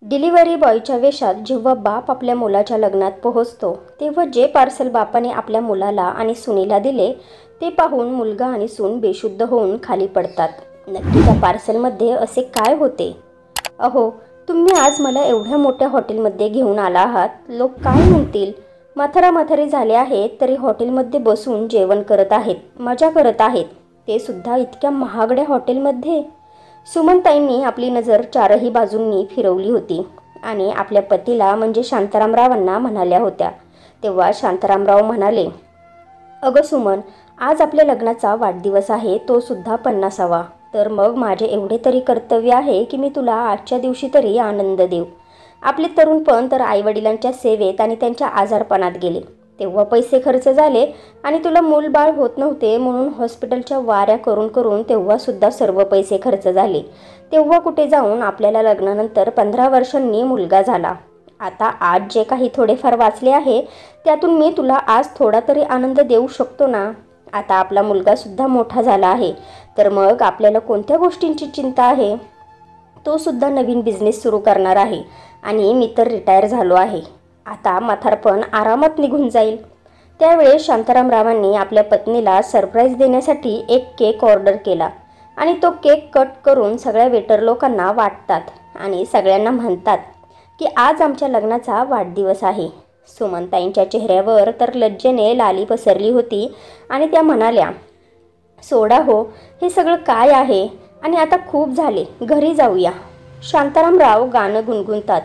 Delivery बॉयच्या वेशात जेव्हा बाप आपल्या मुलाच्या लग्नात पोहोचतो तेव्हा जे पार्सल बापाने आपल्या मुलाला आणि सुनीला दिले ते पाहून मुलगा आणि सून बेशुद्ध होऊन खाली पडतात. नक्की त्या पार्सलमध्ये असे काय होते? अहो, तुम्ही आज मला एवढ्या मोठ्या हॉटेलमध्ये घेऊन आला आहात, लोक काय म्हणतील? म्हातारी झाले आहेत तरी हॉटेलमध्ये बसून जेवण करत आहेत, मजा करत आहेत, ते सुद्धा इतक्या महागड्या हॉटेलमध्ये. सुमनताईंनी आपली नजर चारही बाजूंनी फिरवली होती आणि आपल्या पतीला म्हणजे शांतारामरावांना म्हणाल्या होत्या. तेव्हा शांतारामराव म्हणाले, अगं सुमन, आज आपल्या लग्नाचा वाढदिवस आहे, तो सुद्धा 50वा. तर मग माझे एवढे तरी कर्तव्य आहे की मी तुला आजच्या दिवशी तरी आनंद देऊ. आपले तरुणपण तर आईवडिलांच्या सेवेत आणि त्यांच्या आजारपणात गेले, तेव्हा पैसे खर्च झाले आणि तुला मूलबाळ होत नव्हते म्हणून हॉस्पिटलच्या वाऱ्या करून करून तेव्हासुद्धा सर्व पैसे खर्च झाले. तेव्हा कुठे जाऊन आपल्याला लग्नानंतर 15 वर्षांनी मुलगा झाला. आता आज जे काही थोडेफार वाचले आहे त्यातून मी तुला आज थोडा तरी आनंद देऊ शकतो ना. आता आपला मुलगासुद्धा मोठा झाला आहे, तर मग आपल्याला कोणत्या गोष्टींची चिंता आहे? तो सुद्धा नवीन बिझनेस सुरू करणार आहे आणि मी तर रिटायर झालो आहे. आता म्हातारपण आरामात निघून जाईल. त्यावेळेस शांतारामरावांनी आपल्या पत्नीला सरप्राईज देण्यासाठी एक केक ऑर्डर केला आणि तो केक कट करून सगळ्या वेटर लोकांना वाटतात आणि सगळ्यांना म्हणतात की आज आमच्या लग्नाचा वाढदिवस आहे. सुमनताईंच्या चेहऱ्यावर तर लज्जेने लाली पसरली होती आणि त्या म्हणाल्या, सोडा हो, हे सगळं काय आहे आणि आता खूप झाले, घरी जाऊया. शांतारामराव गाणं गुणगुणतात,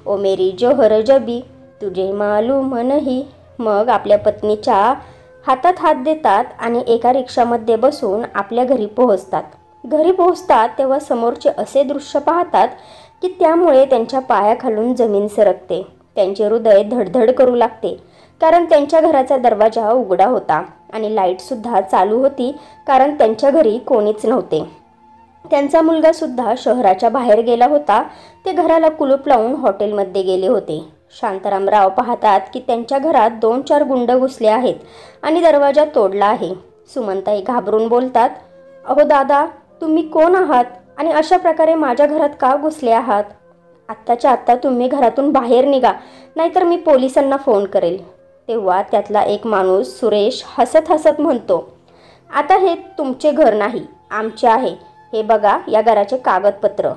ओ मेरी जोहर जबी तुझे मालूम नहीं. मग आपल्या पत्नीच्या हातात हात देतात आणि एका रिक्षामध्ये बसून आपल्या घरी पोहोचतात. घरी पोहोचतात तेव्हा समोरचे असे दृश्य पाहतात की त्यामुळे त्यांच्या पायाखालून जमीन सरकते. त्यांचे हृदय धडधड करू लागते, कारण त्यांच्या घराचा दरवाजा उघडा होता आणि लाईटसुद्धा चालू होती, कारण त्यांच्या घरी कोणीच नव्हते. त्यांचा मुलगासुद्धा शहराच्या बाहेर गेला होता. ते घराला कुलूप लावून हॉटेलमध्ये गेले होते. शांतारामराव पाहतात की त्यांच्या घरात 2-4 गुंड घुसले आहेत आणि दरवाजा तोडला आहे. सुमनताई घाबरून बोलतात, अहो दादा, तुम्ही कोण आहात आणि अशा प्रकारे माझ्या घरात का घुसले आहात? आत्ताच्या आत्ता तुम्ही घरातून बाहेर निघा, नाहीतर मी पोलिसांना फोन करेल. तेव्हा त्यातला एक माणूस सुरेश हसत हसत म्हणतो, आता हे तुमचे घर नाही, आमचे आहे. हे बघा, या घराचे कागदपत्र.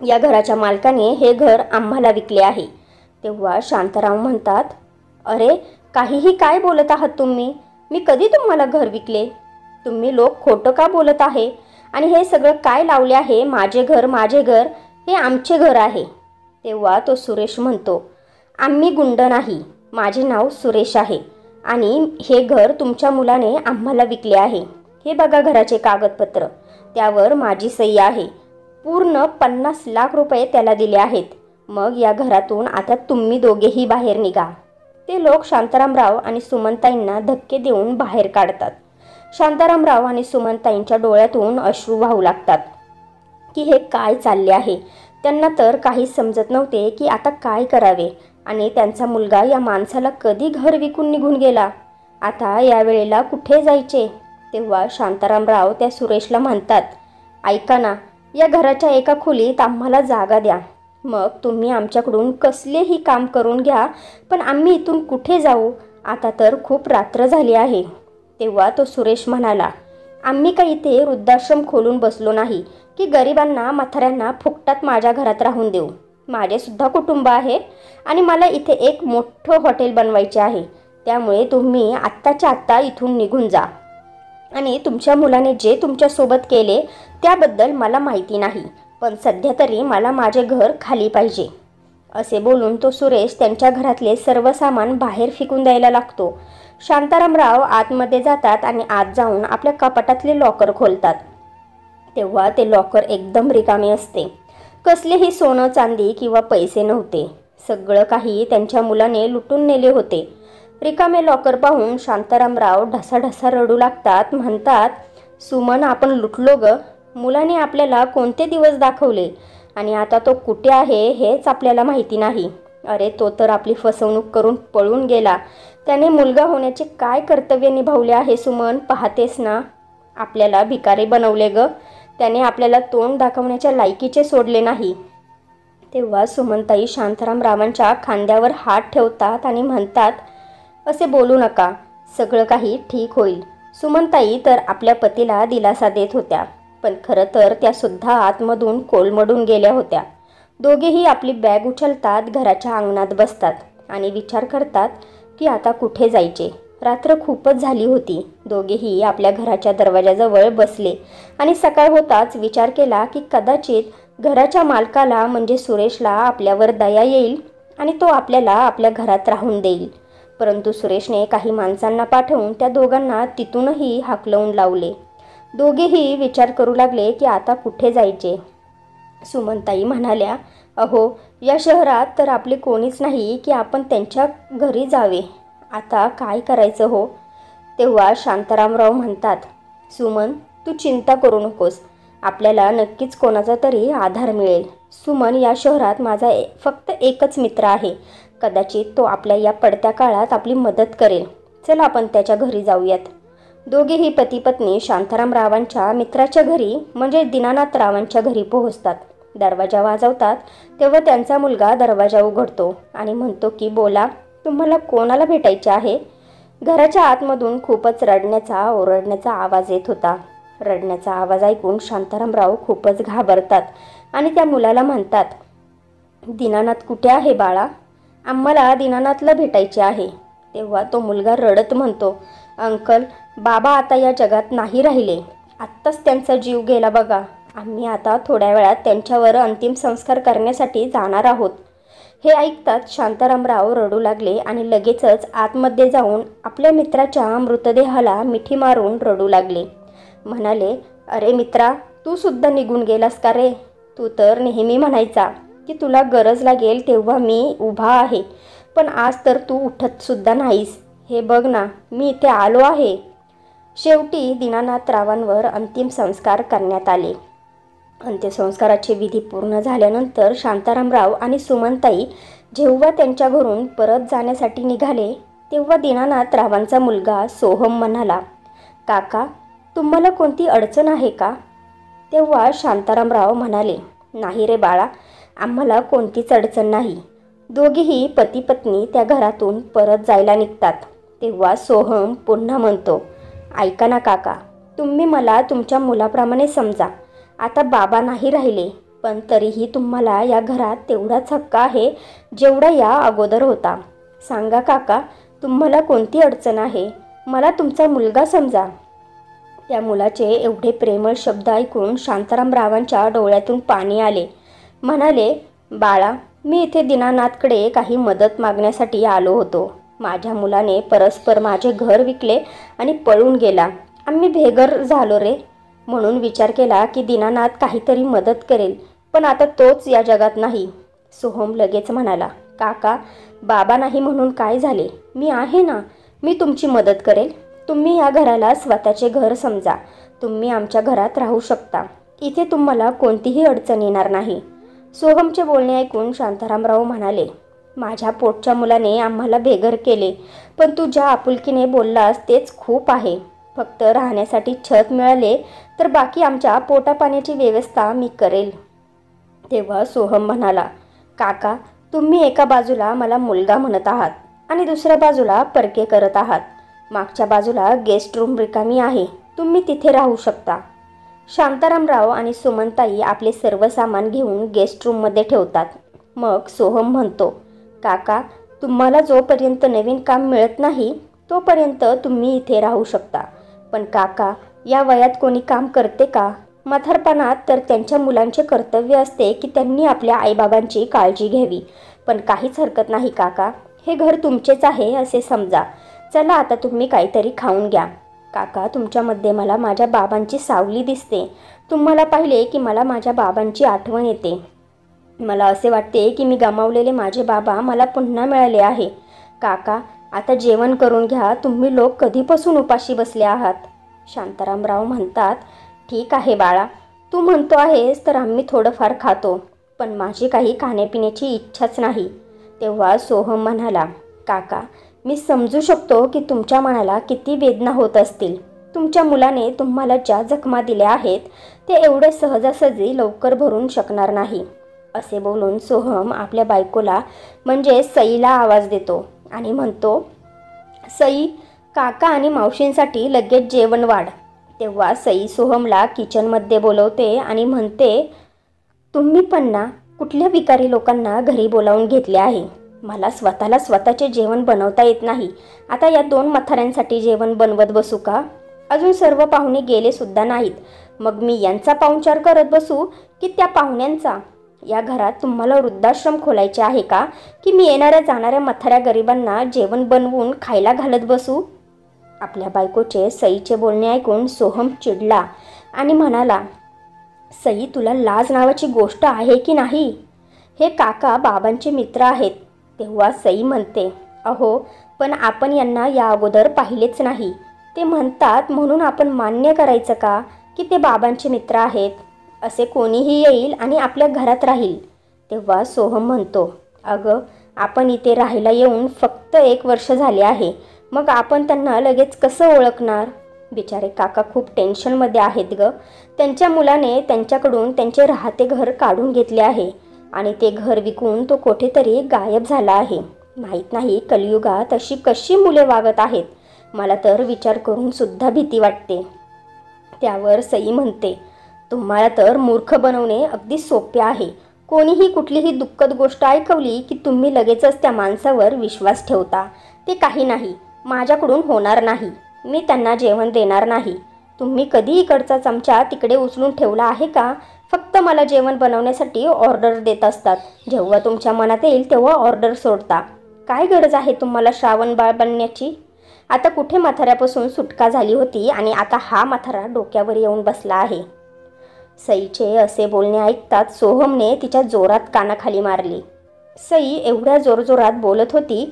या घराच्या मालकाने हे घर आम्हाला विकले आहे. तेव्हा शांताराम म्हणतात, अरे काहीही काय बोलत आहात तुम्ही? मी कधी तुम्हाला घर विकले? तुम्ही लोक खोटं का बोलत आहे? आणि हे सगळं काय लावले आहे? माझे घर, माझे घर, हे आमचे घर आहे. तेव्हा तो सुरेश म्हणतो, आम्ही गुंड नाही, माझे नाव सुरेश आहे आणि हे घर तुमच्या मुलाने आम्हाला विकले आहे. हे बघा घराचे कागदपत्र, त्यावर माझी सही आहे. पूर्ण 50 लाख रुपये त्याला दिले आहेत. मग या घरातून आता तुम्ही दोघेही बाहेर निघा. ते लोक शांतारामराव आणि सुमनताईंना धक्के देऊन बाहेर काढतात. शांतारामराव आणि सुमनताईंच्या डोळ्यातून अश्रू वाहू लागतात की हे काय चालले आहे. त्यांना तर काहीच समजत नव्हते की आता काय करावे आणि त्यांचा मुलगा या माणसाला कधी घर विकून निघून गेला. आता या वेळेला कुठे जायचे? तेव्हा शांतारामराव त्या सुरेशला म्हणतात, ऐका ना, या घराच्या एका खोलीत आम्हाला जागा द्या. मग तुम्ही आमच्याकडून कसलेही काम करून घ्या, पण आम्ही इथून कुठे जाऊ? आता तर खूप रात्र झाली आहे. तेव्हा तो सुरेश म्हणाला, आम्ही काही इथे वृद्धाश्रम खोलून बसलो नाही की गरिबांना, म्हाताऱ्यांना फुकटात माझ्या घरात राहून देऊ. माझेसुद्धा कुटुंब आहे आणि मला इथे एक मोठं हॉटेल बनवायचे आहे. त्यामुळे तुम्ही आत्ताच्या आत्ता इथून निघून जा आणि तुमच्या मुलाने जे तुमच्यासोबत केले त्याबद्दल मला माहिती नाही, पण सध्या तरी मला माझे घर खाली पाहिजे. असे बोलून तो सुरेश त्यांच्या घरातले सर्व सामान बाहेर फेकून द्यायला लागतो. शांतारामराव आतमध्ये जातात आणि आत जाऊन आपल्या कपाटातले लॉकर खोलतात. तेव्हा ते लॉकर एकदम रिकामे असते. कसलेही सोनं, चांदी किंवा पैसे नव्हते. सगळं काही त्यांच्या मुलाने लुटून नेले होते. रिकामे लॉकर पाहून शांतारामराव ढसाढसा रडू लागतात. म्हणतात, सुमन, आपण लुटलो ग. मुलाने आपल्याला कोणते दिवस दाखवले आणि आता तो कुठे आहे हेच आपल्याला माहिती नाही. अरे, तो तर आपली फसवणूक करून पळून गेला. त्याने मुलगा होण्याचे काय कर्तव्य निभावले आहे सुमन, पाहतेस ना? आपल्याला भिकारी बनवले ग. त्याने आपल्याला तोंड दाखवण्याच्या लायकीचे सोडले नाही. तेव्हा सुमनताई शांतारामरावांच्या खांद्यावर हात ठेवतात आणि म्हणतात, असे बोलू नका, सगळं काही ठीक होईल. सुमनताई तर आपल्या पतीला दिलासा देत होत्या, पण खरं तर त्यासुद्धा आतमधून कोलमडून गेल्या होत्या. दोघेही आपली बॅग उचलतात, घराच्या अंगणात बसतात आणि विचार करतात की आता कुठे जायचे. रात्र खूपच झाली होती. दोघेही आपल्या घराच्या दरवाजाजवळ बसले आणि सकाळ होताच विचार केला की कदाचित घराच्या मालकाला म्हणजे सुरेशला आपल्यावर दया येईल आणि तो आपल्याला आपल्या घरात राहून देईल. परंतु सुरेशने काही माणसांना पाठवून त्या दोघांना तिथूनही हाकलवून लावले. दोघेही विचार करू लागले की आता कुठे जायचे. सुमनताई म्हणाल्या, अहो, या शहरात तर आपले कोणीच नाही की आपण त्यांच्या घरी जावे. आता काय करायचं हो? तेव्हा शांतारामराव म्हणतात, सुमन, तू चिंता करू नकोस. आपल्याला नक्कीच कोणाचा तरी आधार मिळेल. सुमन, या शहरात माझा फक्त एकच मित्र आहे. कदाचित तो आपल्या या पडत्या काळात आपली मदत करेल. चला आपण त्याच्या घरी जाऊयात. दोघेही पती पत्नी शांतारामरावांच्या मित्राच्या घरी म्हणजे दीनानाथ रावांच्या घरी पोहोचतात. दरवाजा वाजवतात तेव्हा त्यांचा मुलगा दरवाजा उघडतो आणि म्हणतो की बोला, तुम्हाला कोणाला भेटायचे आहे? घराच्या आतमधून खूपच रडण्याचा ओरडण्याचा आवाज येत होता. रडण्याचा आवाज ऐकून शांतारामराव खूपच घाबरतात आणि त्या मुलाला म्हणतात, दीनानाथ कुठे आहे बाळा? आम्हाला दीनानाथला भेटायचे आहे. तेव्हा तो मुलगा रडत म्हणतो, अंकल, बाबा आता या जगात नाही राहिले. आत्ताच त्यांचा जीव गेला बघा. आम्ही आता थोड्या वेळात त्यांच्यावर अंतिम संस्कार करण्यासाठी जाणार आहोत. हे ऐकताच शांतारामराव रडू लागले आणि लगेचच आतमध्ये जाऊन आपल्या मित्राच्या मृतदेहाला मिठी मारून रडू लागले. म्हणाले, अरे मित्रा, तू सुद्धा निघून गेलास का रे? तू तर नेहमी म्हणायचा की तुला गरज लागेल तेव्हा मी उभा आहे, पण आज तर तू उठत सुद्धा नाहीस. हे बघ ना, मी इथे आलो आहे. शेवटी दीनानाथ रावांवर अंतिम संस्कार करण्यात आले. अंत्यसंस्काराचे विधी पूर्ण झाल्यानंतर शांतारामराव आणि सुमनताई जेव्हा त्यांच्या घरून परत जाण्यासाठी निघाले तेव्हा दीनानाथ रावांचा मुलगा सोहम म्हणाला, काका, तुम्हाला कोणती अडचण आहे का? तेव्हा शांतारामराव म्हणाले, नाही रे बाळा, आम्हाला कोणतीच अडचण नाही. दोघेही पती पत्नी त्या घरातून परत जायला निघतात. तेव्हा सोहम पुन्हा म्हणतो, ऐका ना काका, तुम्ही मला तुमच्या मुलाप्रमाणे समजा. आता बाबा नाही राहिले, पण तरीही तुम्हाला या घरात तेवढाच हक्क आहे जेवढा या अगोदर होता. सांगा काका, तुम्हाला कोणती अडचण आहे? मला तुमचा मुलगा समजा. त्या मुलाचे एवढे प्रेमळ शब्द ऐकून शांतारामरावांच्या डोळ्यातून पाणी आले. म्हणाले, बाळा, मी इथे दीनानाथकडे काही मदत मागण्यासाठी आलो होतो. माझ्या मुलाने परस्पर माझे घर विकले आणि पळून गेला. आम्ही बेघर झालो रे. म्हणून विचार केला की दीनानाथ काहीतरी मदत करेल, पण आता तोच या जगात नाही. सोहम लगेच म्हणाला, काका, बाबा नाही म्हणून काय झाले? मी आहे ना, मी तुमची मदत करेल. तुम्ही या घराला स्वतःचे घर समजा. तुम्ही आमच्या घरात राहू शकता. इथे तुम्हाला कोणतीही अडचण येणार नाही. सोहमचे बोलणे ऐकून शांतारामराव म्हणाले, माझ्या पोटच्या मुलाने आम्हाला बेघर केले, पण तू ज्या आपुलकीने बोललास तेच खूप आहे. फक्त राहण्यासाठी छत मिळाले तर बाकी आमच्या पोटापाण्याची व्यवस्था मी करेल. तेव्हा सोहम म्हणाला, काका, तुम्ही एका बाजूला मला मुलगा म्हणत आहात आणि दुसऱ्या बाजूला परके करत आहात. मागच्या बाजूला गेस्ट रूम रिकामी आहे, तुम्ही तिथे राहू शकता. शांतारामराव आणि सुमनताई आपले सर्व सामान घेऊन गेस्ट रूममध्ये ठेवतात. मग सोहम म्हणतो, काका, तुम्हाला जोपर्यंत नवीन काम मिळत नाही तोपर्यंत तुम्ही इथे राहू शकता. पण काका, या वयात कोणी काम करते का? म्हातारपणात तर त्यांच्या मुलांचे कर्तव्य असते की त्यांनी आपल्या आईबाबांची काळजी घ्यावी. पण काहीच हरकत नाही काका, हे घर तुमचेच आहे असे समजा. चला आता तुम्ही काहीतरी खाऊन घ्या. काका, तुमच्यामध्ये मला माझ्या बाबांची सावली दिसते. तुम्हाला पाहिले की मला माझ्या बाबांची आठवण येते. मला असे वाटते की मी गमावलेले माझे बाबा मला पुन्हा मिळाले आहे. काका, आता जेवण करून घ्या. तुम्ही लोक कधीपासून उपाशी बसले आहात. शांतारामराव म्हणतात, ठीक आहे बाळा, तू म्हणतो आहेस तर आम्ही थोडंफार खातो, पण माझी काही खाण्यापिण्याची इच्छाच नाही. तेव्हा सोहम म्हणाला, काका, मी समजू शकतो की तुमच्या मनाला किती वेदना होत असतील. तुमच्या मुलाने तुम्हाला ज्या जखमा दिल्या आहेत ते एवढे सहजासहजी लवकर भरून शकणार नाही. असे बोलून सोहम आपल्या बायकोला म्हणजे सईला आवाज देतो आणि म्हणतो, सई, काका आणि मावशींसाठी लगेच जेवण वाढ. तेव्हा सई सोहमला किचनमध्ये बोलवते आणि म्हणते, तुम्ही पण ना कुठल्या भिकारी लोकांना घरी बोलावून घेतले आहे. मला स्वतःला स्वतःचे जेवण बनवता येत नाही. आता या 2 म्हाताऱ्यांसाठी जेवण बनवत बसू का? अजून सर्व पाहुणे गेले सुद्धा नाहीत. मग मी यांचा पाहुणचार करत बसू की त्या पाहुण्यांचा? या घरात तुम्हाला वृद्धाश्रम खोलायचे आहे का, की मी येणाऱ्या जाणाऱ्या म्हाताऱ्या गरिबांना जेवण बनवून खायला घालत बसू? आपल्या बायकोचे सईचे बोलणे ऐकून सोहम चिडला आणि म्हणाला, सई, तुला लाज नावाची गोष्ट आहे की नाही? हे काका बाबांचे मित्र आहेत. तेव्हा सई म्हणते, अहो, पण आपण यांना या अगोदर पाहिलेच नाही. ते म्हणतात म्हणून आपण मान्य करायचं का की ते बाबांचे मित्र आहेत? असे कोणीही येईल आणि आपल्या घरात राहील. तेव्हा सोहम म्हणतो, अगं, आपण इथे राहायला येऊन फक्त 1 वर्ष झाले आहे. मग आपण त्यांना लगेच कसं ओळखणार? बिचारे काका खूप टेन्शनमध्ये आहेत गं. त्यांच्या मुलाने त्यांच्याकडून त्यांचे राहते घर काढून घेतले आहे आणि ते घर विकून तो कुठेतरी गायब झाला आहे. माहीत नाही कलियुगात अशी कशी मुले वागत आहेत. मला तर विचार करून सुद्धा भीती वाटते. त्यावर सई म्हणते, तुम्हाला तर मूर्ख बनवणे अगदी सोपे आहे. कोणीही कुठलीही दुःखद गोष्ट ऐकवली की तुम्ही लगेचच त्या माणसावर विश्वास ठेवता. ते काही नाही, माझ्याकडून होणार नाही. मी त्यांना जेवण देणार नाही. तुम्ही कधी इकडचा चमचा तिकडे उचलून ठेवला आहे का? फक्त मला जेवण बनवण्यासाठी ऑर्डर देत असतात. जेव्हा तुमच्या मनात येईल तेव्हा ऑर्डर सोडता. काय गरज आहे तुम्हाला श्रावण बाळ बनण्याची? आता कुठे म्हाताऱ्यापासून सुटका झाली होती आणि आता हा म्हातारा डोक्यावर येऊन बसला आहे. सईचे असे बोलणे ऐकताच सोहमने तिच्या जोरात कानाखाली मारली. सई एवढ्या जोरजोरात बोलत होती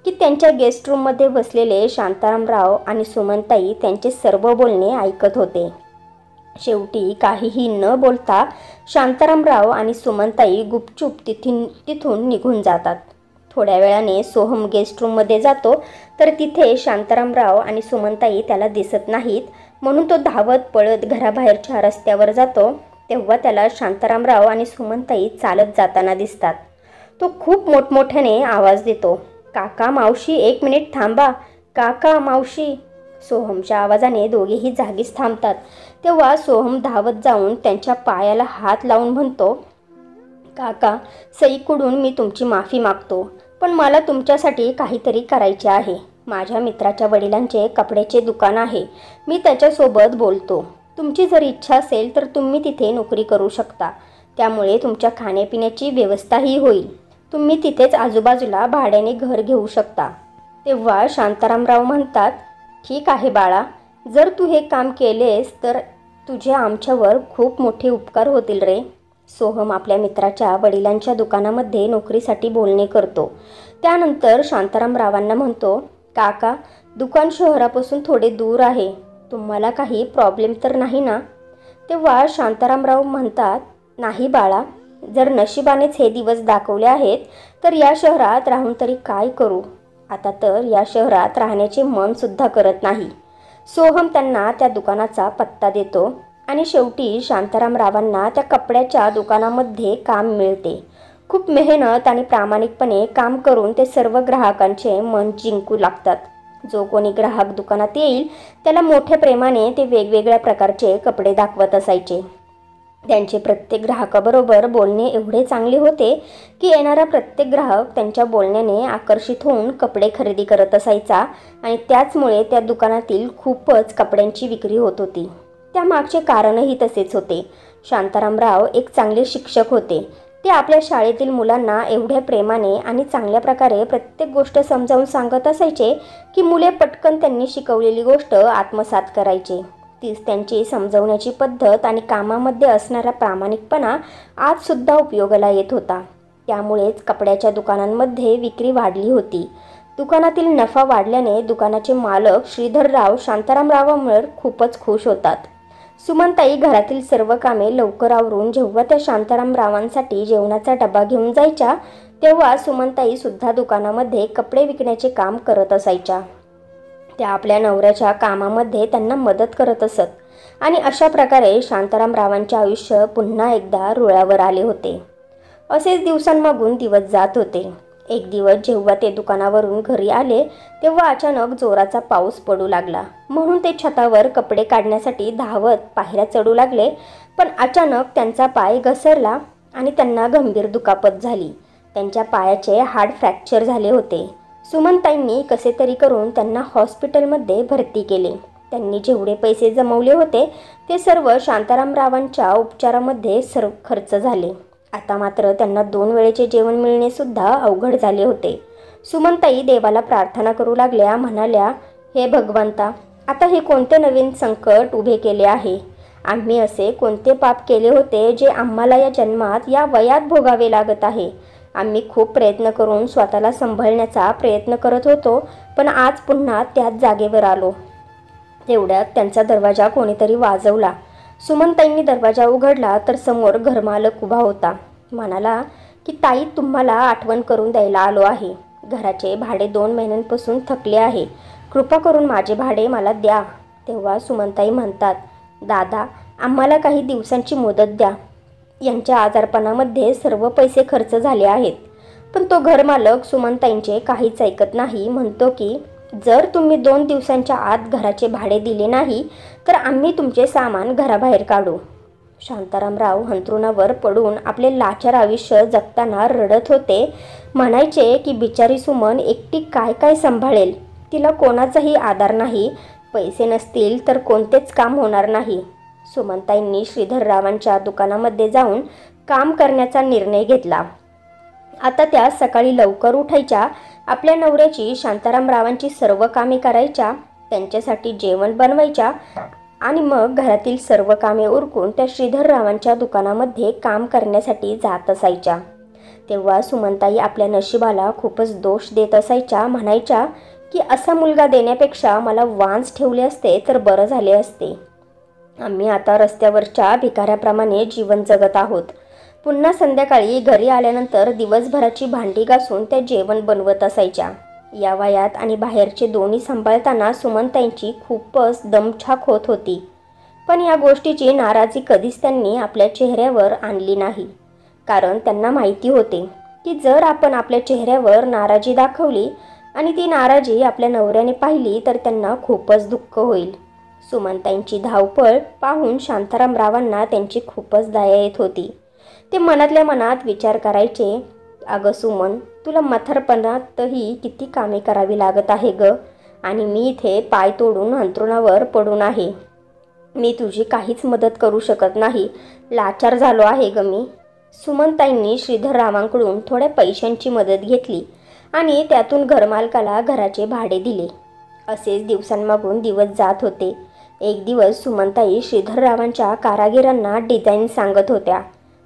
की त्यांच्या गेस्ट रूममध्ये बसलेले शांतारामराव आणि सुमनताई त्यांचे सर्व बोलणे ऐकत होते. शेवटी काहीही न बोलता शांतारामराव आणि सुमनताई गुपचूप तिथून निघून जातात. थोड्या वेळाने सोहम गेस्ट रूममध्ये जातो तर तिथे शांतारामराव आणि सुमनताई त्याला दिसत नाहीत. म्हणून तो धावत पळत घराबाहेरच्या रस्त्यावर जातो. तेव्हा त्याला शांतारामराव आणि सुमनताई चालत जाताना दिसतात. तो खूप मोठमोठ्याने आवाज देतो, काका, मावशी, 1 मिनिट थांबा. काका, मावशी. सोहमच्या आवाजाने दोघेही जागीच थांबतात. तेव्हा सोहम धावत जाऊन त्यांच्या पायाला हात लावून म्हणतो, काका, सईकडून मी तुमची माफी मागतो. पण मला तुमच्यासाठी काहीतरी करायचे आहे. माझ्या मित्राच्या वडिलांचे कपड्याचे दुकान आहे. मी त्याच्यासोबत बोलतो. तुमची जर इच्छा असेल तर तुम्ही तिथे नोकरी करू शकता. त्यामुळे तुमच्या खाण्यापिण्याची व्यवस्थाही होईल. तुम्ही तिथेच आजूबाजूला भाड्याने घर घेऊ शकता. तेव्हा शांतारामराव म्हणतात, ठीक आहे बाळा, जर तू हे काम केलेस तर तुझे आमच्यावर खूप मोठे उपकार होतील रे. सोहम आपल्या मित्राच्या वडिलांच्या दुकानामध्ये नोकरीसाठी बोलणे करतो. त्यानंतर शांतारामरावांना म्हणतो, काका, दुकान शहरापासून थोडे दूर आहे. तुम्हाला काही प्रॉब्लेम तर नाही ना? तेव्हा शांतारामराव म्हणतात, नाही बाळा, जर नशिबानेच हे दिवस दाखवले आहेत तर या शहरात राहून तरी काय करू? आता तर या शहरात राहण्याचे मन सुद्धा करत नाही. सोहम त्यांना त्या दुकानाचा पत्ता देतो आणि शेवटी शांतारामरावांना त्या कपड्याच्या दुकानामध्ये काम मिळते. खूप मेहनत आणि प्रामाणिकपणे काम करून ते सर्व ग्राहकांचे मन जिंकू लागतात. जो कोणी ग्राहक दुकानात येईल त्याला मोठ्या प्रेमाने ते वेगवेगळ्या प्रकारचे कपडे दाखवत असायचे. त्यांचे प्रत्येक ग्राहकाबरोबर बोलणे एवढे चांगले होते की येणारा प्रत्येक ग्राहक त्यांच्या बोलण्याने आकर्षित होऊन कपडे खरेदी करत असायचा आणि त्याचमुळे त्या दुकानातील खूपच कपड्यांची विक्री होत होती. त्यामागचे कारणही तसेच होते. शांतारामराव एक चांगले शिक्षक होते. ते आपल्या शाळेतील मुलांना एवढ्या प्रेमाने आणि चांगल्या प्रकारे प्रत्येक गोष्ट समजावून सांगत असायचे की मुले पटकन त्यांनी शिकवलेली गोष्ट आत्मसात करायचे. तीच त्यांची समजवण्याची पद्धत आणि कामामध्ये असणारा प्रामाणिकपणा आजसुद्धा उपयोगाला येत होता. त्यामुळेच कपड्याच्या दुकानांमध्ये विक्री वाढली होती. दुकानातील नफा वाढल्याने दुकानाचे मालक श्रीधरराव शांतारामरावांवर खूपच खुश होतात. सुमनताई घरातील सर्व कामे लवकर आवरून जेव्हा त्या शांतारामरावांसाठी जेवणाचा डबा घेऊन जायच्या तेव्हा सुमनताई सुद्धा दुकानामध्ये कपडे विकण्याचे काम करत असायच्या. त्या आपल्या नवऱ्याच्या कामामध्ये त्यांना मदत करत असत आणि अशा प्रकारे शांतारामरावांचे आयुष्य पुन्हा एकदा रुळावर आले होते. असेच दिवसांमागून दिवस जात होते. एक दिवस जेव्हा ते दुकानावरून घरी आले तेव्हा अचानक जोराचा पाऊस पडू लागला. म्हणून ते छतावर कपडे काढण्यासाठी धावत पायऱ्या चढू लागले. पण अचानक त्यांचा पाय घसरला आणि त्यांना गंभीर दुखापत झाली. त्यांच्या पायाचे हाड फ्रॅक्चर झाले होते. सुमनताईंनी कसे तरी करून त्यांना हॉस्पिटलमध्ये भरती केले. त्यांनी जेवढे पैसे जमवले होते ते सर्व शांतारामरावांच्या उपचारामध्ये खर्च झाले. आता मात्र त्यांना 2 वेळेचे जेवण मिळणे सुद्धा अवघड झाले होते. सुमनताई देवाला प्रार्थना करू लागल्या. म्हणाल्या, हे भगवंता, आता हे कोणते नवीन संकट उभे केले आहे? आम्ही असे कोणते पाप केले होते जे आम्हाला या जन्मात या वयात भोगावे लागत आहे? आम्ही खूप प्रयत्न करून स्वतःला सांभाळण्याचा प्रयत्न करत होतो, पण आज पुन्हा त्याच जागेवर आलो. तेवढ्यात त्यांचा दरवाजा कोणीतरी वाजवला. सुमनताईंनी दरवाजा उघडला तर समोर घरमालक उभा होता. म्हणाला की ताई, तुम्हाला आठवण करून द्यायला आलो आहे. घराचे भाडे 2 महिन्यांपासून थकले आहे. कृपा करून माझे भाडे मला द्या. तेव्हा सुमनताई म्हणतात, दादा, आम्हाला काही दिवसांची मुदत द्या. यांच्या आजारपणामध्ये सर्व पैसे खर्च झाले आहेत. पण तो घरमालक सुमनताईंचे काहीच ऐकत नाही. म्हणतो की जर तुम्ही 2 दिवसांच्या आत घराचे भाडे दिले नाही तर आम्ही तुमचे सामान घराबाहेर काढू. शांतारामराव अंथरुणावर पडून आपले लाचार आयुष्य जगताना रडत होते. म्हणायचे की बिचारी सुमन एकटी काय काय सांभाळेल? तिला कोणाचाही आधार नाही. पैसे नसतील तर कोणतेच काम होणार नाही. सुमनताईंनी श्रीधररावांच्या दुकानामध्ये जाऊन काम करण्याचा निर्णय घेतला. आता त्या सकाळी लवकर उठायच्या, आपल्या नवऱ्याची, शांतारामरावांची सर्व कामे करायच्या, त्यांच्यासाठी जेवण बनवायच्या आणि मग घरातील सर्व कामे उरकून त्या श्रीधररावांच्या दुकानामध्ये काम करण्यासाठी जात असायच्या. तेव्हा सुमनताई आपल्या नशिबाला खूपच दोष देत असायच्या. म्हणायच्या की असा मुलगा देण्यापेक्षा मला वांस ठेवले असते तर बरं झाले असते. आम्ही आता रस्त्यावरच्या भिकाऱ्याप्रमाणे जीवन जगत आहोत. पुन्हा संध्याकाळी घरी आल्यानंतर दिवसभराची भांडी घासून त्या जेवण बनवत असायच्या. या वयात आणि बाहेरचे दोन्ही सांभाळताना सुमनताईंची खूपच दमछाक होत होती. पण या गोष्टीची नाराजी कधीच त्यांनी आपल्या चेहऱ्यावर आणली नाही. कारण त्यांना माहिती होते की जर आपण आपल्या चेहऱ्यावर नाराजी दाखवली आणि ती नाराजी आपल्या नवऱ्याने पाहिली तर त्यांना खूपच दुःख होईल. सुमनताईंची धावपळ पाहून शांतारामरावांना त्यांची खूपच दया येत होती. ते मनातल्या मनात विचार करायचे, अगं सुमन, तुला म्हातारपणातही किती कामे करावी लागत आहे ग, आणि मी इथे पाय तोडून अंथरुणावर पडून आहे. मी तुझी काहीच मदत करू शकत नाही. लाचार झालो आहे ग मी. सुमनताईंनी श्रीधररावांकडून थोड्या पैशांची मदत घेतली आणि त्यातून घरमालकाला घराचे भाडे दिले. असेच दिवसांमागून दिवस जात होते. एक दिवस सुमनताई श्रीधररावांच्या कारागिरांना डिझाईन सांगत होत्या.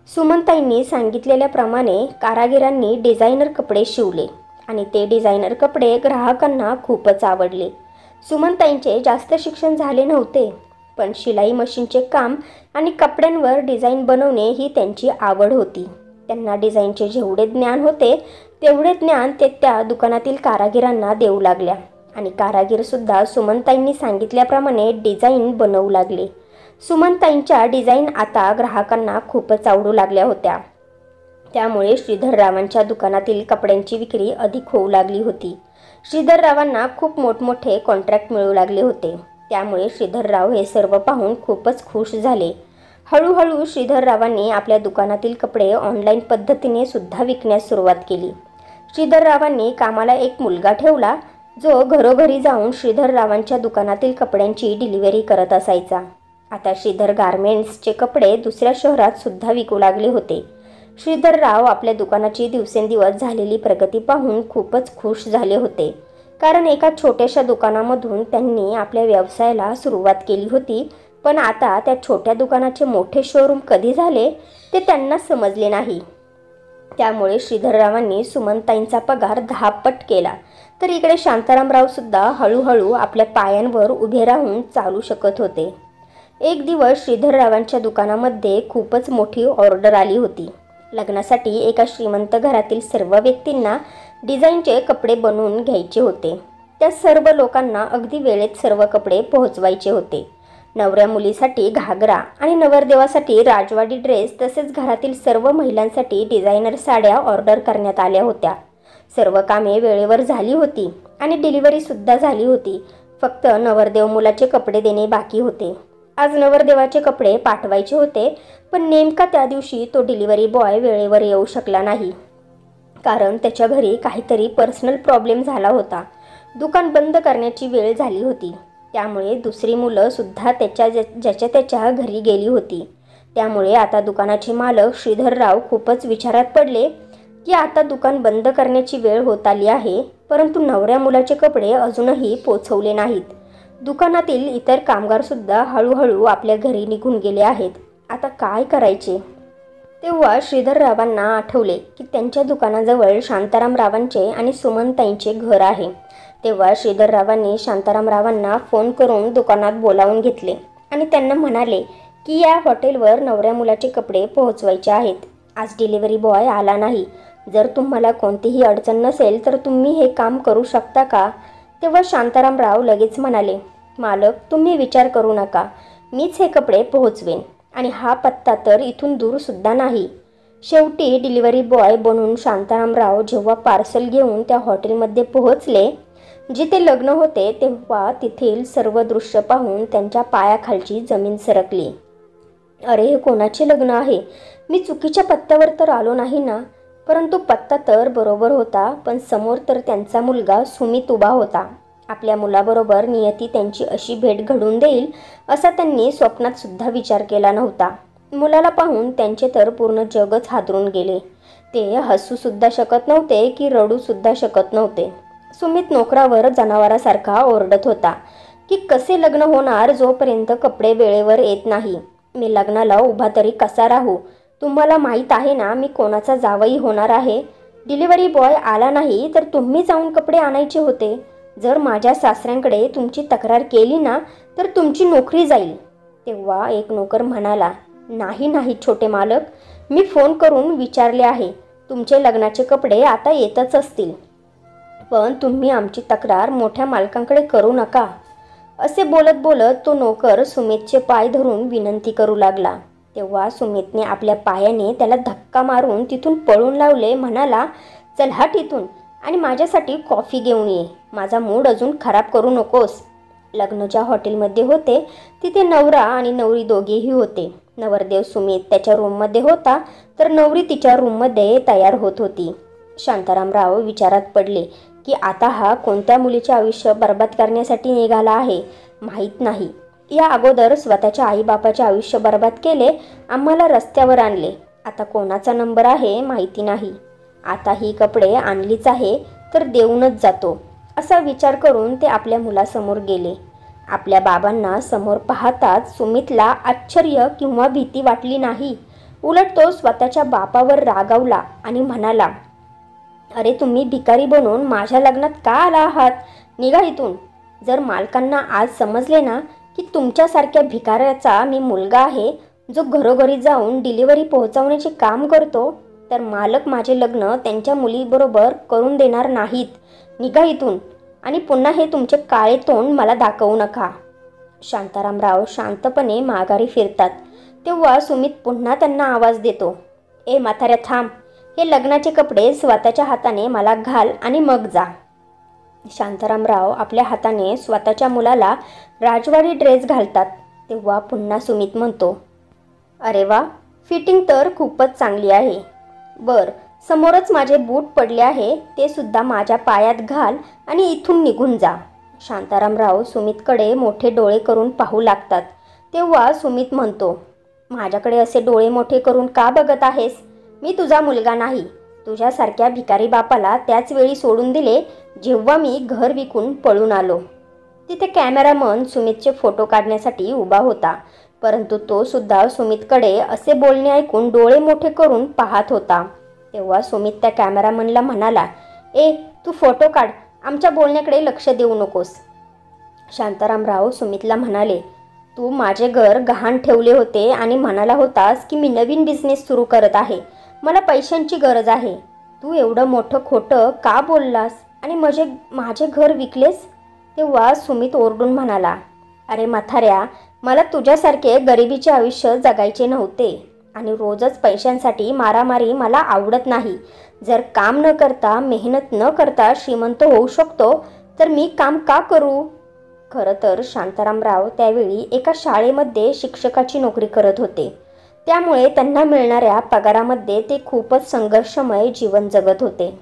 सुमनताईंनी सांगितलेल्याप्रमाणे कारागिरांनी डिझायनर कपडे शिवले आणि ते डिझायनर कपडे ग्राहकांना खूपच आवडले. सुमनताईंचे जास्त शिक्षण झाले नव्हते, पण शिलाई मशीनचे काम आणि कपड्यांवर डिझाईन बनवणे ही त्यांची आवड होती. त्यांना डिझाईनचे जेवढे ज्ञान होते तेवढे ज्ञान ते त्या दुकानातील कारागिरांना देऊ लागल्या आणि कारागीरसुद्धा सुमनताईंनी सांगितल्याप्रमाणे डिझाईन बनवू लागले. सुमनताईंच्या डिझाईन आता ग्राहकांना खूपच आवडू लागल्या होत्या. त्यामुळे श्रीधररावांच्या दुकानातील कपड्यांची विक्री अधिक होऊ लागली होती. श्रीधररावांना खूप मोठमोठे कॉन्ट्रॅक्ट मिळू लागले होते. त्यामुळे श्रीधरराव हे सर्व पाहून खूपच खुश झाले. हळूहळू श्रीधररावांनी आपल्या दुकानातील कपडे ऑनलाईन पद्धतीने सुद्धा विकण्यास सुरुवात केली. श्रीधररावांनी कामाला एक मुलगा ठेवला जो घरोघरी जाऊन श्रीधररावांच्या दुकानातील कपड्यांची डिलिव्हरी करत असायचा. आता श्रीधर गारमेंट्सचे कपडे दुसऱ्या शहरात सुद्धा विकू लागले होते. श्रीधरराव आपल्या दुकानाची दिवसेंदिवस झालेली प्रगती पाहून खूपच खुश झाले होते. कारण एका छोट्याशा दुकानामधून त्यांनी आपल्या व्यवसायाला सुरुवात केली होती, पण आता त्या छोट्या दुकानाचे मोठे शोरूम कधी झाले ते त्यांना समजले नाही. त्यामुळे श्रीधररावांनी सुमनताईंचा पगार 10 पट केला. तर इकडे शांतारामराव सुद्धा हळूहळू आपल्या पायांवर उभे राहून चालू शकत होते. एक दिवस श्रीधररावांच्या दुकानामध्ये खूपच मोठी ऑर्डर आली होती. लग्नासाठी एका श्रीमंत घरातील सर्व व्यक्तींना डिझाईनचे कपडे बनवून घ्यायचे होते. त्या सर्व लोकांना अगदी वेळेत सर्व कपडे पोहोचवायचे होते. नवऱ्या मुलीसाठी घागरा आणि नवरदेवासाठी राजवाडी ड्रेस तसेच घरातील सर्व महिलांसाठी डिझायनर साड्या ऑर्डर करण्यात आल्या होत्या. सर्व कामे वेळेवर झाली होती आणि डिलिव्हरीसुद्धा झाली होती. फक्त नवरदेव मुलाचे कपडे देणे बाकी होते. आज नवरदेवाचे कपडे पाठवायचे होते, पण नेमका त्या दिवशी तो डिलिव्हरी बॉय वेळेवर येऊ शकला नाही, कारण त्याच्या घरी काहीतरी पर्सनल प्रॉब्लेम झाला होता. दुकान बंद करण्याची वेळ झाली होती, त्यामुळे दुसरी मुलंसुद्धा ज्याच्या त्याच्या घरी गेली होती. त्यामुळे आता दुकानाचे मालक श्रीधरराव खूपच विचारात पडले की आता दुकान बंद करण्याची वेळ होत आली आहे, परंतु नवऱ्या मुलाचे कपडे अजूनही पोचवले नाहीत. दुकानातील इतर कामगारसुद्धा हळूहळू आपल्या घरी निघून गेले आहेत. आता काय करायचे? तेव्हा श्रीधररावांना आठवले की त्यांच्या दुकानाजवळ शांतारामरावांचे आणि सुमनताईंचे घर आहे. तेव्हा श्रीधररावांनी शांतारामरावांना फोन करून दुकानात बोलावून घेतले आणि त्यांना म्हणाले की या हॉटेलवर नवऱ्या मुलाचे कपडे पोहोचवायचे आहेत. आज डिलिव्हरी बॉय आला नाही. जर तुम्हाला कोणतीही अडचण नसेल तर तुम्ही हे काम करू शकता का? तेव्हा शांतारामराव लगेच म्हणाले, मालक तुम्ही विचार करू नका, मीच हे कपडे पोहोचवेन आणि हा पत्ता तर इथून दूरसुद्धा नाही. शेवटी डिलिव्हरी बॉय बनून शांतारामराव जेव्हा पार्सल घेऊन त्या हॉटेलमध्ये पोहोचले जिथे लग्न होते, तेव्हा तेथील सर्व दृश्य पाहून त्यांच्या पायाखालची जमीन सरकली. अरे हे कोणाचे लग्न आहे? मी चुकीच्या पत्त्यावर तर आलो नाही ना? परंतु पत्ता तर बरोबर होता, पण समोर तर त्यांचा मुलगा सुमित उभा होता. आपल्या मुलाबरोबर नियती त्यांची अशी भेट घडवून देईल असा त्यांनी स्वप्नात सुद्धा विचार केला नव्हता. मुलाला पाहून त्यांचे तर पूर्ण जगच हादरून गेले. ते हसूसुद्धा शकत नव्हते की रडूसुद्धा शकत नव्हते. सुमित नोकरावर जनावरासारखा ओरडत होता की कसे लग्न होणार जोपर्यंत कपडे वेळेवर येत नाही? मी लग्नाला उभा तरी कसा राहू? तुम्हाला माहीत आहे ना मी कोणाचा जावई होणार आहे? डिलिव्हरी बॉय आला नाही तर तुम्ही जाऊन कपडे आणायचे होते. जर माझ्या सासऱ्यांकडे तुमची तक्रार केली ना तर तुमची नोकरी जाईल. तेव्हा एक नोकर म्हणाला, नाही नाही छोटे मालक, मी फोन करून विचारले आहे. तुमचे लग्नाचे कपडे आता येतच असतील, पण तुम्ही आमची तक्रार मोठ्या मालकांकडे करू नका. असे बोलत बोलत तो नोकर सुमितचे पाय धरून विनंती करू लागला. तेव्हा सुमितने आपल्या पायाने त्याला धक्का मारून तिथून पळून लावले. म्हणाला, चल हट इथून आणि माझ्यासाठी कॉफी घेऊन ये. माझा मूड अजून खराब करू नकोस. लग्न ज्या हॉटेलमध्ये होते तिथे नवरा आणि नवरी दोघेही होते. नवरदेव सुमित त्याच्या रूममध्ये होता तर नवरी तिच्या रूममध्ये तयार होत होती. शांतारामराव विचारात पडले की आता हा कोणत्या मुलीचे आयुष्य बर्बाद करण्यासाठी निघाला आहे माहीत नाही. या अगोदर स्वतःच्या आईबापाचे आयुष्य बर्बाद केले, आम्हाला रस्त्यावर आणले. आता कोणाचा नंबर आहे माहिती नाही. आता ही कपडे आणलीच आहे तर देऊनच जातो असा विचार करून ते आपल्या मुलासमोर गेले. आपल्या बाबांना समोर पाहताच सुमितला आश्चर्य किंवा भीती वाटली नाही. उलट तो स्वतःच्या बापावर रागावला आणि म्हणाला, अरे तुम्ही भिकारी बनून माझ्या लग्नात का आला आहात? निघा इथून. जर मालकांना आज समजले ना की तुमच्यासारख्या भिकाऱ्याचा मी मुलगा आहे जो घरोघरी जाऊन डिलिव्हरी पोहोचवण्याचे काम करतो, तर मालक माझे लग्न त्यांच्या मुलीबरोबर करून देणार नाहीत. निघा इथून आणि पुन्हा हे तुमचे काळे तोंड मला दाखवू नका. शांतारामराव शांतपणे माघारी फिरतात तेव्हा सुमित पुन्हा त्यांना आवाज देतो, ए म्हाताऱ्या थांब. हे लग्नाचे कपडे स्वतःच्या हाताने मला घाल आणि मग जा. शांतारामराव आपल्या हाताने स्वतःच्या मुलाला राजवाडी ड्रेस घालतात. तेव्हा पुन्हा सुमित म्हणतो, अरे वा, फिटिंग तर खूपच चांगली आहे. बर, समोरच माझे बूट पडले आहे, ते सुद्धा माझ्या पायात घाल आणि इथून निघून जा. शांतारामराव सुमितकडे मोठे डोळे करून पाहू लागतात. तेव्हा सुमित म्हणतो, माझ्याकडे असे डोळे मोठे करून का बघत आहेस? मी तुझा मुलगा नाही. तुझ्यासारख्या भिकारी बापाला त्याच वेळी सोडून दिले जेव्हा मी घर विकून पळून आलो. तिथे कॅमेरामन सुमितचे फोटो काढण्यासाठी उभा होता, परंतु तो सुद्धा सुमितकडे असे बोलणे ऐकून डोळे मोठे करून पाहत होता. तेव्हा सुमित त्या कॅमेरामनला म्हणाला, ए तू फोटो काढ, आमच्या बोलण्याकडे लक्ष देऊ नकोस. शांतारामराव सुमितला म्हणाले, तू माझे घर गहाण ठेवले होते आणि म्हणाला होतास की मी नवीन बिझनेस सुरू करत आहे, मला पैशांची गरज आहे. तू एवढं मोठं खोटं का बोललास आणि माझे घर विकलेस? तेव्हा सुमित ओरडून म्हणाला, अरे म्हाताऱ्या, मला तुझ्यासारखे गरिबीचे आयुष्य जगायचे नव्हते आणि रोजच पैशांसाठी मारामारी मला आवडत नाही. जर काम न करता, मेहनत न करता श्रीमंत होऊ शकतो तर मी काम का करू? खरं तर शांतारामराव त्यावेळी एका शाळेमध्ये शिक्षकाची नोकरी करत होते. त्यामुळे त्यांना मिळणाऱ्या पगारामध्ये ते खूपच संघर्षमय जीवन जगत होते.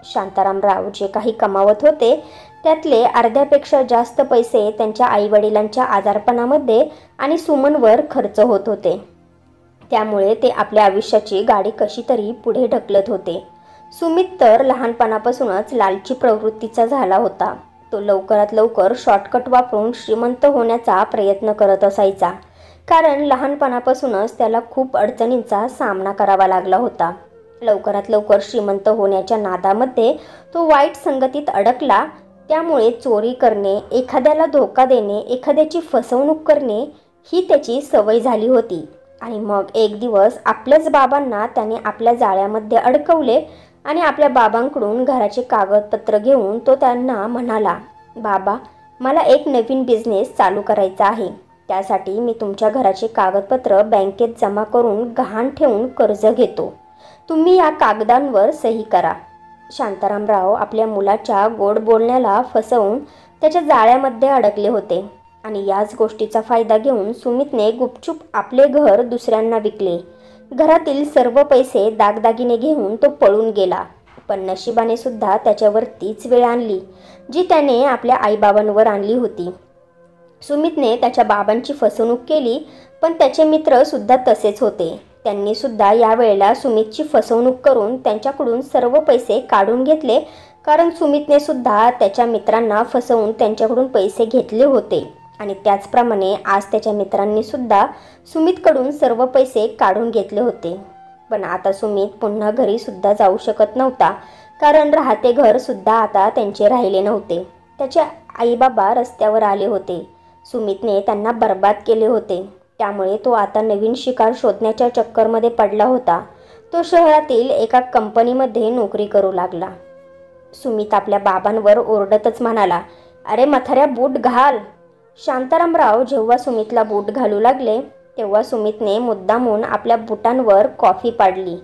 शांतारामराव जे काही कमावत होते त्यातले अर्ध्यापेक्षा जास्त पैसे त्यांच्या आईवडिलांच्या आजारपणामध्ये आणि सुमनवर खर्च होत होते. त्यामुळे ते आपल्या आयुष्याची गाडी कशी तरी पुढे ढकलत होते. सुमित तर लहानपणापासूनच लालची प्रवृत्तीचा झाला होता. तो लवकरात लवकर शॉर्टकट वापरून श्रीमंत होण्याचा प्रयत्न करत असायचा, कारण लहानपणापासूनच त्याला खूप अडचणींचा सामना करावा लागला होता. लवकरात लवकर श्रीमंत होण्याच्या नादामध्ये तो वाईट संगतीत अडकला. त्यामुळे चोरी करणे, एखाद्याला धोका देणे, एखाद्याची फसवणूक करणे ही त्याची सवय झाली होती. आणि मग एक दिवस आपल्याच बाबांना त्याने आपल्या जाळ्यामध्ये अडकवले आणि आपल्या बाबांकडून घराचे कागदपत्र घेऊन तो त्यांना म्हणाला, बाबा, मला एक नवीन बिझनेस चालू करायचा आहे. त्यासाठी मी तुमच्या घराचे कागदपत्र बँकेत जमा करून गहाण ठेवून कर्ज घेतो. तुम्ही या कागदांवर सही करा. शांतारामराव आपल्या मुलाच्या गोड बोलण्याला फसवून त्याच्या जाळ्यामध्ये अडकले होते आणि याच गोष्टीचा फायदा घेऊन सुमितने गुपचूप आपले घर दुसऱ्यांना विकले. घरातील सर्व पैसे दागदागिने घेऊन तो पळून गेला. पण नशिबाने सुद्धा त्याच्यावर तीच वेळ आणली जी त्याने आपल्या आईबाबांवर आणली होती. सुमितने त्याच्या बाबांची फसवणूक केली, पण त्याचे मित्र सुद्धा तसेच होते. त्यांनी सुद्धा यावेळेला सुमितची फसवणूक करून त्यांच्याकडून सर्व पैसे काढून घेतले, कारण सुमितने सुद्धा त्याच्या मित्रांना फसवून त्यांच्याकडून पैसे घेतले होते. आणि त्याचप्रमाणे आज त्याच्या मित्रांनी सुद्धा सुमितकडून सर्व पैसे काढून घेतले होते. पण आता सुमित पुन्हा घरी सुद्धा जाऊ शकत नव्हता, कारण राहते घर सुद्धा आता त्यांचे राहिले नव्हते. त्याचे आईबाबा रस्त्यावर आले होते. सुमितने त्यांना बर्बाद केले होते. त्यामुळे तो आता नवीन शिकार शोधण्याच्या चक्करमध्ये पडला होता. तो शहरातील एका कंपनीमध्ये नोकरी करू लागला. सुमित आपल्या बाबांवर ओरडतच म्हणाला, अरे म्हाताऱ्या, बूट घाल. शांतारामराव जेव्हा सुमितला बूट घालू लागले तेव्हा सुमितने मुद्दामून आपल्या बुटांवर कॉफी पाडली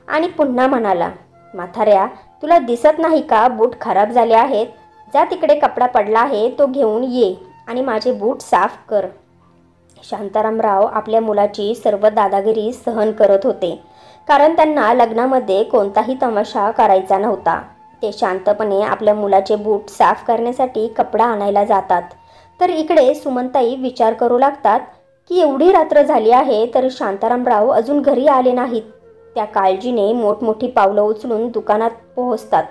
आणि पुन्हा म्हणाला, म्हाताऱ्या, तुला दिसत नाही का बूट खराब झाले आहेत? जा तिकडे कपडा पडला आहे तो घेऊन ये आणि माझे बूट साफ कर. शांतारामराव आपल्या मुलाची सर्व दादागिरी सहन करत होते, कारण त्यांना लग्नामध्ये कोणताही तमाशा करायचा नव्हता. ते शांतपणे आपल्या मुलाचे बूट साफ करण्यासाठी कपडा आणायला जातात. तर इकडे सुमनताई विचार करू लागतात की एवढी रात्र झाली आहे तर शांतारामराव अजून घरी आले नाहीत. त्या काळजीने मोठमोठी पावलं उचलून दुकानात पोहोचतात.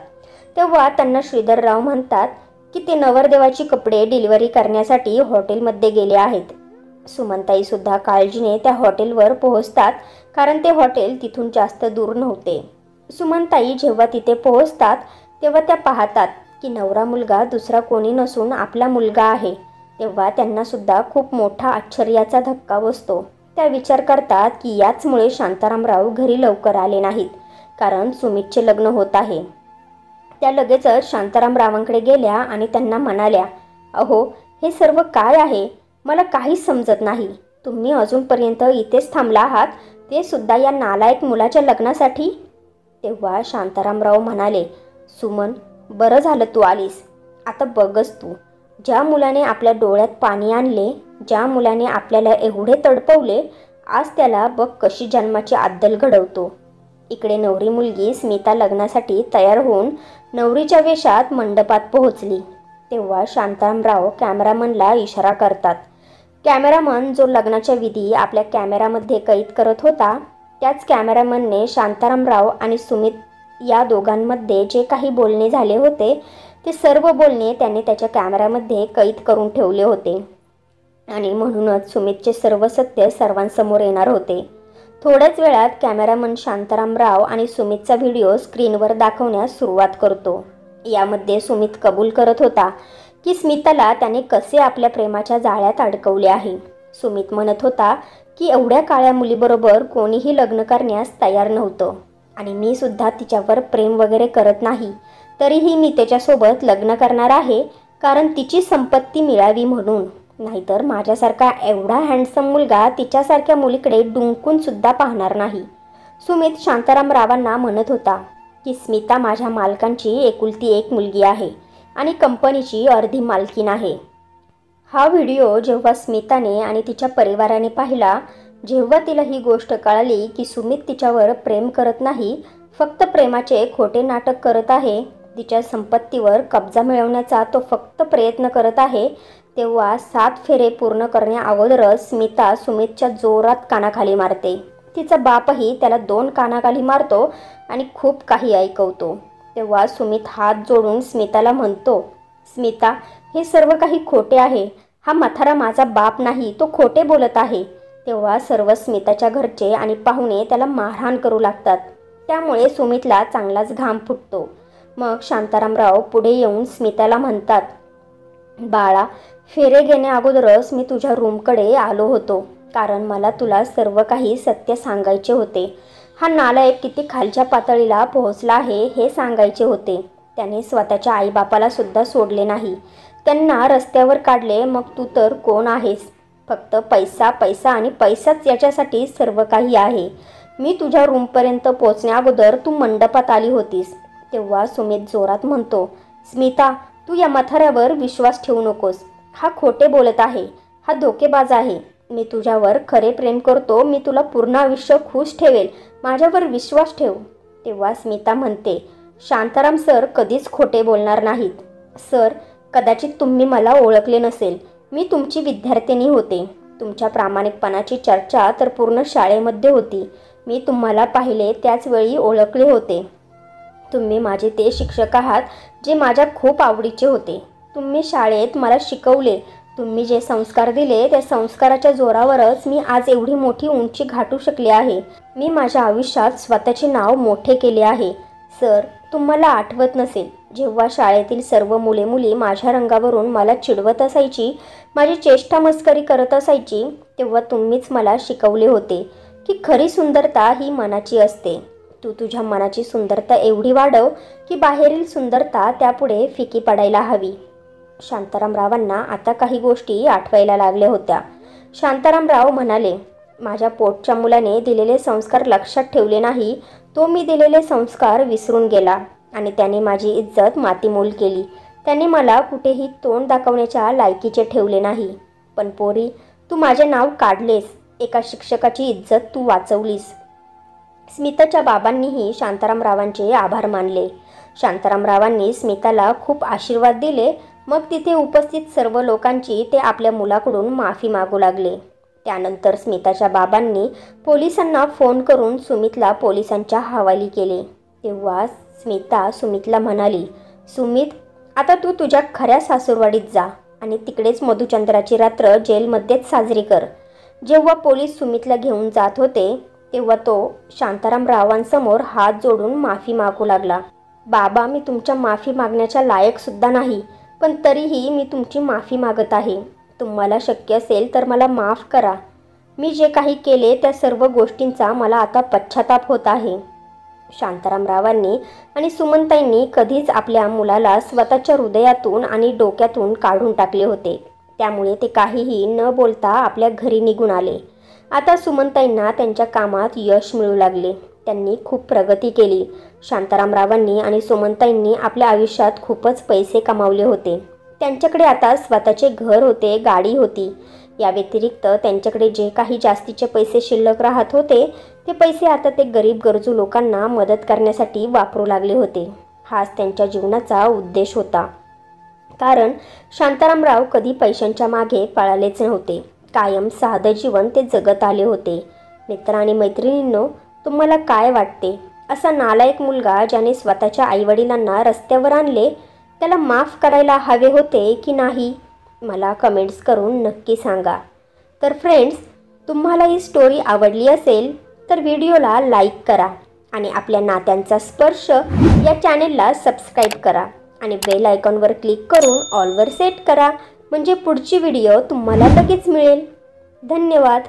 तेव्हा त्यांना श्रीधरराव म्हणतात की ते नवरदेवाची कपडे डिलिव्हरी करण्यासाठी हॉटेलमध्ये गेले आहेत. सुमनताई सुद्धा काळजीने त्या हॉटेलवर पोहोचतात, कारण ते हॉटेल तिथून जास्त दूर नव्हते. सुमनताई जेव्हा तिथे पोहोचतात तेव्हा त्या पाहतात की नवरा मुलगा दुसरा कोणी नसून आपला मुलगा आहे. तेव्हा त्यांना सुद्धा खूप मोठा आश्चर्याचा धक्का बसतो. त्या विचार करतात की याचमुळे शांतारामराव घरी लवकर आले नाहीत, कारण सुमितचे लग्न होत आहे. त्या लगेचच शांतारामरावांकडे गेल्या आणि त्यांना म्हणाल्या, अहो, हे सर्व काय आहे? मला काहीच समजत नाही. तुम्ही अजूनपर्यंत इथेच थांबला आहात, ते सुद्धा या नालायक मुलाच्या लग्नासाठी? तेव्हा शांतारामराव म्हणाले, सुमन, बरं झालं तू आलीस. आता बघच तू, ज्या मुलाने आपल्या डोळ्यात पाणी आणले, ज्या मुलाने आपल्याला एवढे तडपवले, आज त्याला बघ कशी जन्माची अद्दल घडवतो. इकडे नवरी मुलगी स्मिता लग्नासाठी तयार होऊन नवरीच्या वेशात मंडपात पोहोचली. तेव्हा शांतारामराव कॅमेरामनला इशारा करतात. कॅमेरामन जो लग्नाच्या विधी आपल्या कॅमेरामध्ये कैद करत होता, त्याच कॅमेरामनने शांतारामराव आणि सुमित या दोघांमध्ये जे काही बोलणे झाले होते ते सर्व बोलणे त्याने त्याच्या कॅमेरामध्ये कैद करून ठेवले होते. आणि म्हणूनच सुमितचे सर्व सत्य सर्वांसमोर येणार होते. थोड्याच वेळात कॅमेरामन शांतारामराव आणि सुमितचा व्हिडिओ स्क्रीनवर दाखवण्यास सुरुवात करतो. यामध्ये सुमित कबूल करत होता की स्मिताला त्याने कसे आपल्या प्रेमाच्या जाळ्यात अडकवले आहे. सुमित म्हणत होता की एवढ्या काळ्या मुलीबरोबर कोणीही लग्न करण्यास तयार नव्हतं आणि मी सुद्धा तिच्यावर प्रेम वगैरे करत नाही, तरीही मी त्याच्यासोबत लग्न करणार आहे, कारण तिची संपत्ती मिळावी म्हणून. नाहीतर माझ्यासारखा एवढा हँडसम मुलगा तिच्यासारख्या मुलीकडे डुंकून सुद्धा पाहणार नाही. सुमित शांताराम रावांना म्हणत होता की स्मिता माझ्या मालकांची एकुलती एक मुलगी आहे आणि कंपनीची अर्धी मालकीण आहे. हा व्हिडिओ जेव्हा स्मिताने आणि तिच्या परिवाराने पाहिला, जेव्हा तिला ही गोष्ट कळाली की सुमित तिच्यावर प्रेम करत नाही, फक्त प्रेमाचे खोटे नाटक करत आहे, तिच्या संपत्तीवर कब्जा मिळवण्याचा तो फक्त प्रयत्न करत आहे, तेव्हा 7 फेरे पूर्ण करण्या अगोदरच स्मिता सुमितच्या जोरात कानाखाली मारते. तिचा बापही त्याला 2 कानाखाली मारतो आणि खूप काही ऐकवतो. तेव्हा सुमित हात जोडून स्मिताला म्हणतो, स्मिता, हे सर्व काही खोटे आहे. हा म्हातारा माझा बाप नाही, तो खोटे बोलत आहे. तेव्हा सर्व स्मिताच्या घरचे आणि पाहुणे त्याला मारहाण करू लागतात. त्यामुळे सुमितला चांगलाच घाम फुटतो. मग शांतारामराव पुढे येऊन स्मिताला म्हणतात, बाळा, फेरे घेण्या अगोदरच मी तुझ्या रूमकडे आलो होतो, कारण मला तुला सर्व काही सत्य सांगायचे होते. हा नालायक किती खालच्या पातळीला पोहोचला आहे हे सांगायचे होते. त्याने स्वतःच्या आईबापाला सुद्धा सोडले नाही, त्यांना रस्त्यावर काढले. मग तू तर कोण आहेस? फक्त पैसा पैसा आणि पैसाच याच्यासाठी सर्व काही आहे. मी तुझ्या रूमपर्यंत पोहोचण्या अगोदर तू मंडपात आली होतीस. तेव्हा सुमित जोरात म्हणतो, स्मिता, तू या म्हाताऱ्यावर विश्वास ठेवू नकोस. हा खोटे बोलत आहे, हा धोकेबाज आहे. मी तुझ्यावर खरे प्रेम करतो. मी तुला पूर्ण आयुष्य खुश ठेवेल. माझ्यावर विश्वास ठेव. तेव्हा स्मिता म्हणते, शांताराम सर कधीच खोटे बोलणार नाहीत. सर, कदाचित तुम्ही मला ओळखले नसेल. मी तुमची विद्यार्थिनी होते. तुमच्या प्रामाणिकपणाची चर्चा तर पूर्ण शाळेमध्ये होती. मी तुम्हाला पाहिले त्याच वेळी ओळखले होते. तुम्ही माझे ते शिक्षक आहात जे माझ्या खूप आवडीचे होते. तुम्ही शाळेत मला शिकवले. तुम्ही जे संस्कार दिले त्या संस्काराच्या जोरावरच मी आज एवढी मोठी उंची गाठू शकले आहे. मी माझ्या आयुष्यात स्वतःचे नाव मोठे केले आहे. सर, तुम्हाला आठवत नसेल, जेव्हा शाळेतील सर्व मुले मुली माझ्या रंगावरून मला चिडवत असायची, माझी चेष्टा मस्करी करत असायची, तेव्हा तुम्हीच मला शिकवले होते की खरी सुंदरता ही मनाची असते. तू तुझ्या मनाची सुंदरता एवढी वाढव की बाहेरील सुंदरता त्यापुढे फिकी पडायला हवी. शांतारामरावांना आता काही गोष्टी आठवायला लागल्या होत्या. शांतारामराव म्हणाले, माझ्या पोटच्या मुलाने दिलेले संस्कार लक्षात ठेवले नाही. तो मी दिलेले संस्कार विसरून गेला आणि त्याने माझी इज्जत मातीमोल केली. त्याने मला कुठेही तोंड दाखवण्याच्या लायकीचे ठेवले नाही. पण पोरी, तू माझे नाव काढलेस. एका शिक्षकाची इज्जत तू वाचवलीस. स्मिताच्या बाबांनीही शांतारामरावांचे आभार मानले. शांतारामरावांनी स्मिताला खूप आशीर्वाद दिले. मग तिथे उपस्थित सर्व लोकांची ते आपल्या मुलाकडून माफी मागू लागले. त्यानंतर स्मिताच्या बाबांनी पोलिसांना फोन करून सुमितला पोलिसांच्या हवाली केले. तेव्हा स्मिता सुमितला म्हणाली, सुमित, आता तू तुझ्या खऱ्या सासूरवाडीत जा आणि तिकडेच मधुचंद्राची रात्र जेलमध्येच साजरी कर. जेव्हा पोलीस सुमितला घेऊन जात होते तेव्हा तो शांतारामरावांसमोर हात जोडून माफी मागू लागला. बाबा, मी तुमच्या माफी मागण्याच्या लायक सुद्धा नाही, पण तरीही मी तुमची माफी मागत आहे. तुम्हाला शक्य असेल तर मला माफ करा. मी जे काही केले त्या सर्व गोष्टींचा मला आता पश्चाताप होत आहे. शांतारामरावांनी आणि सुमनताईंनी कधीच आपल्या मुलाला स्वतःच्या हृदयातून आणि डोक्यातून काढून टाकले होते. त्यामुळे ते काहीही न बोलता आपल्या घरी निघून आले. आता सुमनताईंना त्यांच्या कामात यश मिळू लागले. त्यांनी खूप प्रगती केली. शांतारामरावांनी आणि सुमनताईंनी आपल्या आयुष्यात खूपच पैसे कमावले होते. त्यांच्याकडे आता स्वतःचे घर होते, गाडी होती. या व्यतिरिक्त त्यांच्याकडे जे काही जास्तीचे पैसे शिल्लक राहत होते ते पैसे आता ते गरीब गरजू लोकांना मदत करण्यासाठी वापरू लागले होते. हाच त्यांच्या जीवनाचा उद्देश होता. कारण शांतारामराव कधी पैशांच्या मागे पळालेच नव्हते. कायम साधं जीवन ते जगत आले होते. मित्र आणि मैत्रिणींनो, तुम्हाला काय वाटते? असा नालायक मुलगा ज्याने स्वतःच्या आईवडिलांना रस्त्यावर आणले, त्याला माफ करायला हवे होते की नाही? मला कमेंट्स करून नक्की सांगा. तर फ्रेंड्स, तुम्हाला ही स्टोरी आवडली असेल तर व्हिडिओला लाईक करा आणि आपल्या नात्यांचा स्पर्श या चॅनेलला सबस्क्राईब करा आणि बेल आयकॉनवर क्लिक करून ऑलवर सेट करा, म्हणजे पुढची व्हिडिओ तुम्हाला लगेच मिळेल. धन्यवाद.